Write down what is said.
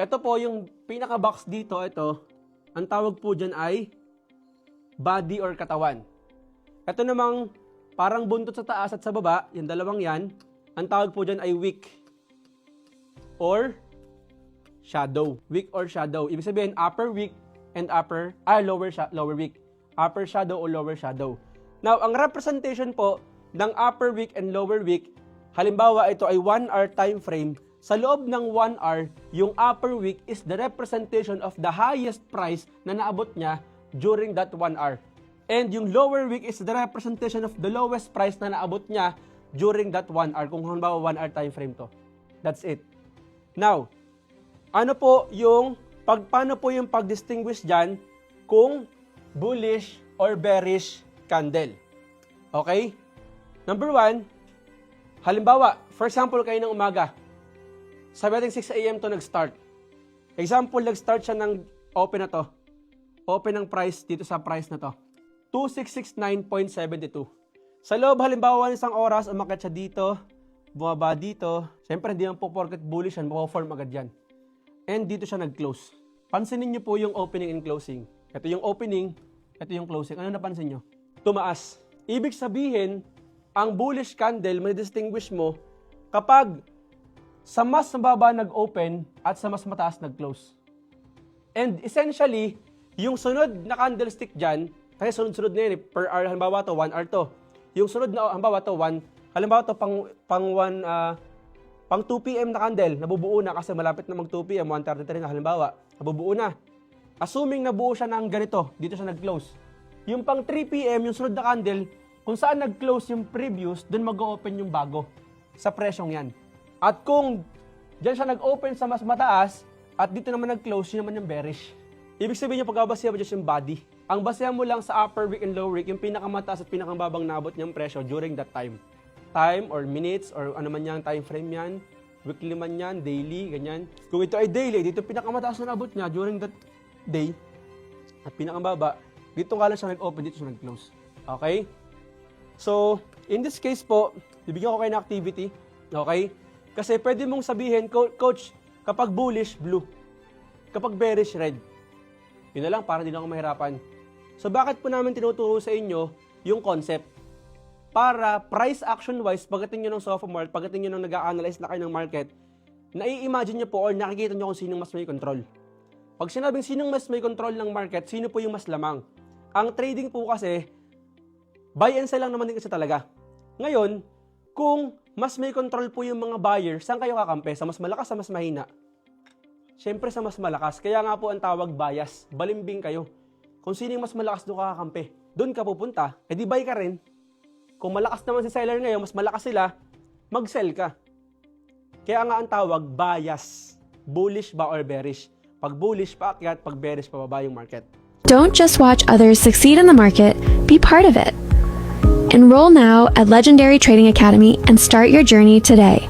Ito po yung pinaka-box dito, ito. Ang tawag po dyan ay body or katawan. Ito namang parang buntot sa taas at sa baba, yung dalawang yan, ang tawag po dyan ay wick or shadow. Wick or shadow. Ibig sabihin, upper wick and lower wick. Upper shadow o lower shadow. Now, ang representation po ng upper wick and lower wick, halimbawa ito ay 1 hour time frame. Sa loob ng 1 hour, yung upper wick is the representation of the highest price na naabot niya during that 1 hour. And yung lower wick is the representation of the lowest price na naabot niya during that 1 hour. Kung halimbawa 1 hour time frame to. That's it. Now, paano po yung pag-distinguish dyan kung bullish or bearish candle? Okay? Number 1, halimbawa, for example, kayo ng umaga, sabi natin 6 a.m. to nag-start. Example, nag-start siya ng open na to. Open ng price dito sa price na to. 2669.72. Sa loob, halimbawa, ng isang oras, umakyat siya dito, bumaba dito. Siyempre, hindi naman po porket bullish yan, mako-form agad yan. And dito siya nag-close. Pansinin niyo po yung opening and closing. Ito yung opening, ito yung closing. Ano napansin niyo? Tumaas. Ibig sabihin, ang bullish candle, may distinguish mo kapag sa mas mababa nag-open at sa mas mataas nag-close. And essentially, yung sunod na candlestick dyan, kasi sunod-sunod na yun, per hour, halimbawa to, 1 hour to. Yung sunod na, halimbawa to, halimbawa to, pang 2 p.m. na candle, nabubuo na kasi malapit na mag 2 p.m., 1:33 na halimbawa, nabubuo na. Assuming nabuo siya ng ganito, dito siya nag-close. Yung pang 3 p.m., yung sunod na candle, kung saan nag-close yung previous, dun mag-open yung bago sa presyong yan. At kung dyan siya nag-open sa mas mataas, at dito naman nag-close, yun naman yung bearish. Ibig sabihin yung pagkabasihan mo dyan yung body. Ang basihan mo lang sa upper wick and lower wick, yung pinakamataas at pinakamabang nabot niyang presyo during that time. Time or minutes or ano man yung time frame yan, weekly man yan, daily, ganyan. Kung ito ay daily, dito pinakamataas na nabot niya during that day, at pinakamababa, dito nga lang siya nag-open, dito siya nag-close. Okay? So, in this case po, bibigyan ko kayo ng activity. Okay? Kasi pwede mong sabihin, Coach, kapag bullish, blue. Kapag bearish, red. Yun na lang, para hindi na ako mahirapan. So, bakit po namin tinuturo sa inyo yung concept? Para price action-wise, pagdating nyo ng sophomore, pagdating nyo ng nag-a-analyze na kayo ng market, nai-imagine nyo po or nakikita nyo kung sinong mas may control. Pag sinabing sinong mas may control ng market, sino po yung mas lamang? Ang trading po kasi, buy and sell lang naman din kasi talaga. Ngayon, kung mas may control po yung mga buyer, saan kayo kakampi? Sa mas malakas, sa mas mahina? Siyempre sa mas malakas. Kaya nga po ang tawag bias. Balimbing kayo. Kung sino yung mas malakas doon kakampi, doon ka pupunta, edi buy ka rin. Kung malakas naman si seller ngayon, mas malakas sila, mag-sell ka. Kaya nga ang tawag bias. Bullish ba or bearish? Pag bullish, paakyat. Pag bearish, pababa yung market. Don't just watch others succeed in the market, be part of it. Enroll now at Legendary Trading Academy and start your journey today.